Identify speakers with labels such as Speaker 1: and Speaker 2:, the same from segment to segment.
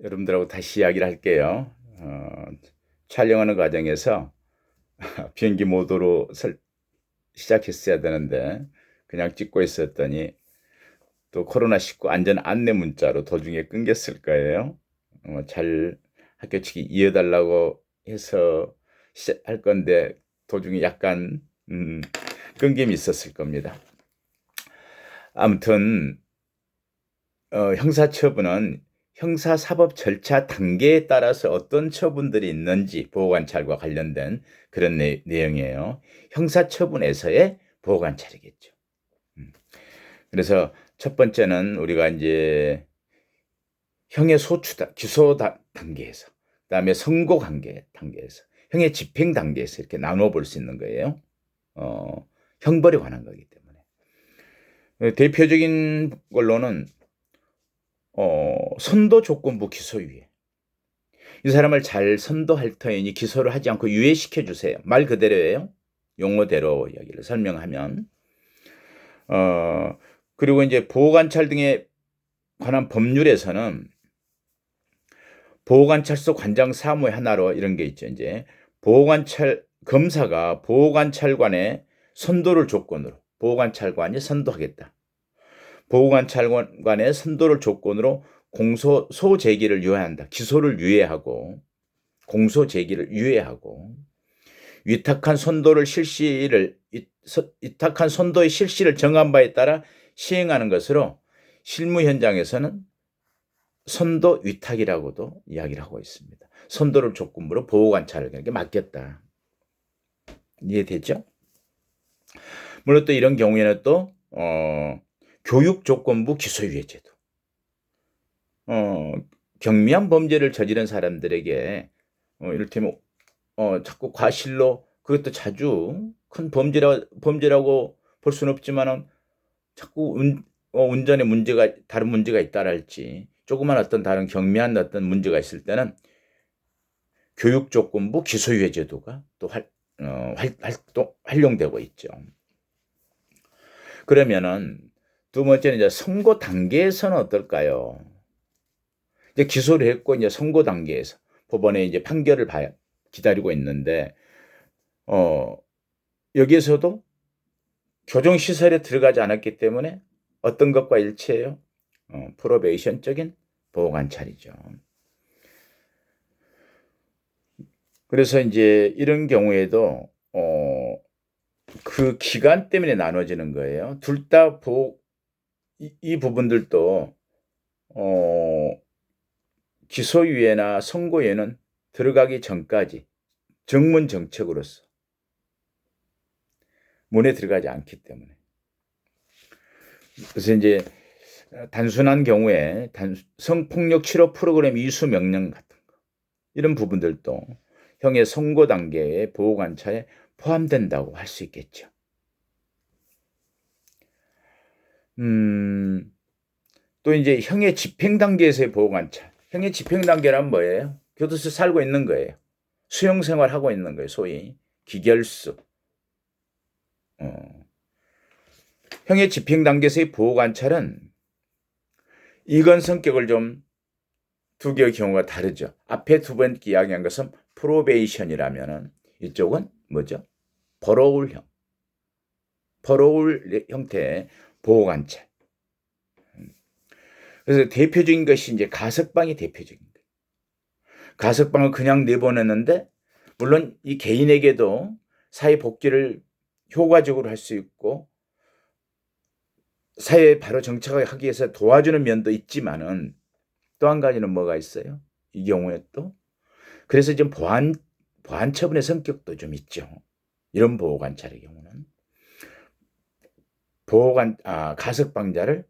Speaker 1: 여러분들하고 다시 이야기를 할게요. 촬영하는 과정에서 비행기 모드로 시작했어야 되는데 그냥 찍고 있었더니 또 코로나19 안전 안내 문자로 도중에 끊겼을 거예요. 잘 학교치기 이어달라고 해서 시작할 건데 도중에 약간 끊김이 있었을 겁니다. 아무튼 형사처분은 형사사법 절차 단계에 따라서 어떤 처분들이 있는지 보호관찰과 관련된 그런 내용이에요. 형사처분에서의 보호관찰이겠죠. 그래서 첫 번째는 우리가 이제 형의 기소 단계에서, 그다음에 선고 단계에서, 형의 집행 단계에서 이렇게 나눠 볼 수 있는 거예요. 형벌에 관한 거기 때문에. 대표적인 걸로는 선도 조건부 기소유예. 이 사람을 잘 선도할 터이니 기소를 하지 않고 유예시켜 주세요. 말 그대로예요. 용어대로 이야기를 설명하면. 그리고 이제 보호관찰 등에 관한 법률에서는 보호관찰소 관장 사무의 하나로 이런 게 있죠. 이제 검사가 보호관찰관의 선도를 조건으로 보호관찰관이 선도하겠다. 보호관찰관의 선도를 조건으로 공소 제기를 유예한다. 기소를 유예하고 공소 제기를 유예하고 위탁한 선도의 실시를 정한 바에 따라 시행하는 것으로 실무 현장에서는 선도 위탁이라고도 이야기를 하고 있습니다. 선도를 조건부로 보호관찰을 그렇게 맡겼다. 이해되죠? 물론 또 이런 경우에는 또 교육 조건부 기소유예 제도. 경미한 범죄를 저지른 사람들에게 이를테면 자꾸 과실로, 그것도 자주 큰 범죄라고 볼 수는 없지만은 자꾸 운전에 다른 문제가 있다랄지 조그만 어떤 다른 경미한 어떤 문제가 있을 때는 교육 조건부 기소유예 제도가 또 활용되고 있죠. 그러면은 두 번째는 이제 선고 단계에서는 어떨까요? 이제 기소를 했고 이제 선고 단계에서 법원에 이제 판결을 기다리고 있는데 여기에서도 교정 시설에 들어가지 않았기 때문에 어떤 것과 일치해요? 프로베이션적인 보호관찰이죠. 그래서 이제 이런 경우에도 그 기간 때문에 나눠지는 거예요. 둘 다 이 부분들도 기소유예나 선고유예는 들어가기 전까지 정문 정책으로서 문에 들어가지 않기 때문에. 그래서 이제 단순한 경우에 성폭력 치료 프로그램 이수 명령 같은 거, 이런 부분들도 형의 선고 단계의 보호관찰에 포함된다고 할 수 있겠죠. 또 이제 형의 집행 단계에서의 보호관찰. 형의 집행 단계란 뭐예요? 교도소에 살고 있는 거예요. 수용 생활하고 있는 거예요. 소위 기결수. 형의 집행 단계에서의 보호관찰은 이건 성격을 좀 두 개의 경우가 다르죠. 앞에 두 번 이야기한 것은 프로베이션이라면은 이쪽은 뭐죠? 버러울 형태의 보호관찰. 그래서 대표적인 것이 이제 가석방이 대표적인 거예요. 가석방을 그냥 내보냈는데 물론 이 개인에게도 사회 복귀를 효과적으로 할 수 있고 사회에 바로 정착하기 위해서 도와주는 면도 있지만은 또 한 가지는 뭐가 있어요? 이 경우에 또 그래서 좀 보안 처분의 성격도 좀 있죠. 이런 보호관찰의 경우는 가석방자를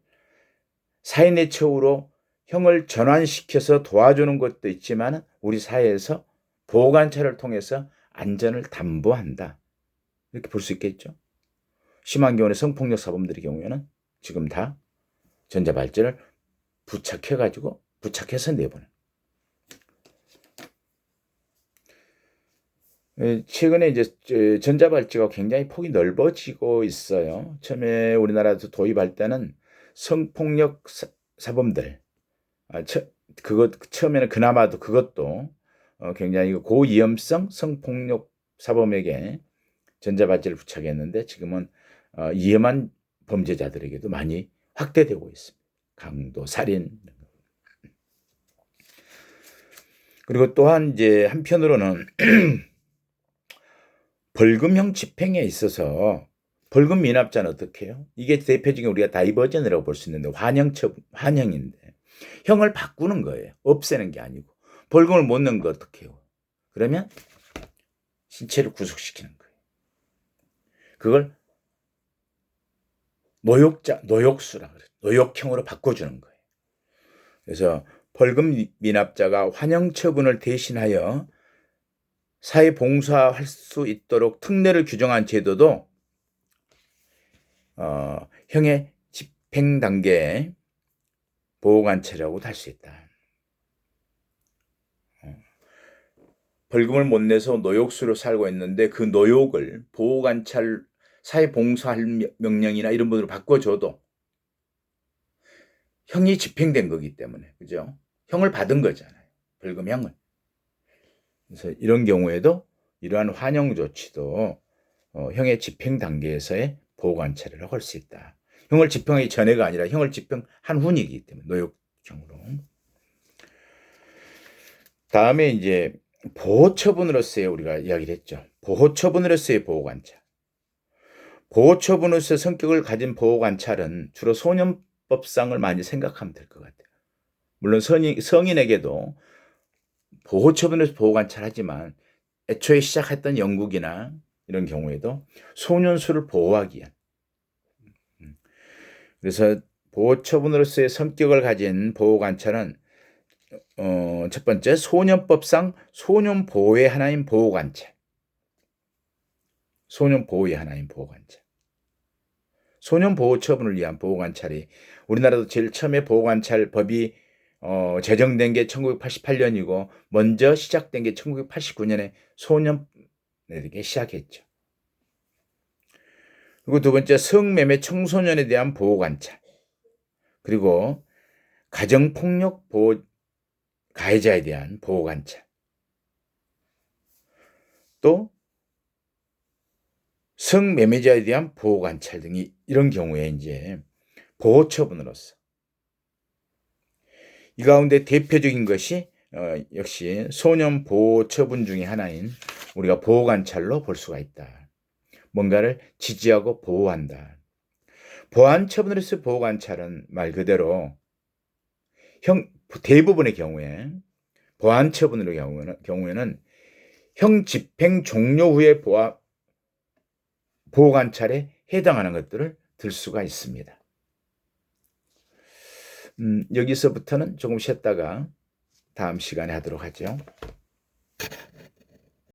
Speaker 1: 사회내처우로 형을 전환시켜서 도와주는 것도 있지만 우리 사회에서 보호관찰을 통해서 안전을 담보한다. 이렇게 볼 수 있겠죠. 심한 경우는 성폭력 사범들의 경우에는 지금 다 전자발찌를 부착해서 내보내는. 최근에 이제 전자발찌가 굉장히 폭이 넓어지고 있어요. 처음에 우리나라에서 도입할 때는 성폭력 사범들, 그것 처음에는 그나마도 그것도 굉장히 고위험성 성폭력 사범에게 전자발찌를 부착했는데 지금은 위험한 범죄자들에게도 많이 확대되고 있습니다. 강도, 살인. 그리고 또한 이제 한편으로는 벌금형 집행에 있어서 벌금 미납자는 어떻게 해요? 이게 대표적인 우리가 다이버전이라고 볼 수 있는데 환형인데 형을 바꾸는 거예요. 없애는 게 아니고. 벌금을 못 넣는 거 어떻게 해요? 그러면 신체를 구속시키는 거예요. 그걸 노역수라 그래요. 노역형으로 바꿔주는 거예요. 그래서 벌금 미납자가 환영 처분을 대신하여 사회 봉사할 수 있도록 특례를 규정한 제도도 형의 집행 단계에 보호관찰이라고도 할 수 있다. 벌금을 못 내서 노역수로 살고 있는데 그 노역을 보호관찰, 사회봉사할 명령이나 이런 분으로 바꿔줘도 형이 집행된 거기 때문에, 그죠? 형을 받은 거잖아요. 벌금형을. 그래서 이런 경우에도 이러한 환영 조치도 형의 집행 단계에서의 보호관찰이라고 할 수 있다. 형을 집행하기 전에가 아니라 형을 집행한 후이기 때문에 노역형으로. 다음에 이제 보호처분으로서의 우리가 이야기를 했죠. 보호처분으로서의 보호관찰. 보호처분으로서의 성격을 가진 보호관찰은 주로 소년법상을 많이 생각하면 될 것 같아요. 물론 성인에게도 보호처분에서 보호관찰하지만 애초에 시작했던 영국이나 이런 경우에도 소년수를 보호하기 위한. 그래서 보호처분으로서의 성격을 가진 보호관찰은 첫 번째 소년법상 소년 보호의 하나인 보호관찰. 소년 보호의 하나인 보호관찰. 소년 보호 처분을 위한 보호관찰이 우리나라도 제일 처음에 보호관찰법이 제정된 게 1988년이고 먼저 시작된 게 1989년에 소년에게 시작했죠. 그리고 두 번째 성매매 청소년에 대한 보호관찰. 그리고 가정폭력 보호 가해자에 대한 보호관찰. 또 성매매자에 대한 보호관찰 등이 이런 경우에 이제 보호처분으로서 이 가운데 대표적인 것이 역시 소년 보호처분 중에 하나인 우리가 보호관찰로 볼 수가 있다. 뭔가를 지지하고 보호한다. 보안처분으로서 보호관찰은 말 그대로 대부분의 경우에 보안처분의 경우에는 형 집행 종료 후에 보호관찰에 해당하는 것들을 들 수가 있습니다. 여기서부터는 조금 쉬었다가 다음 시간에 하도록 하죠.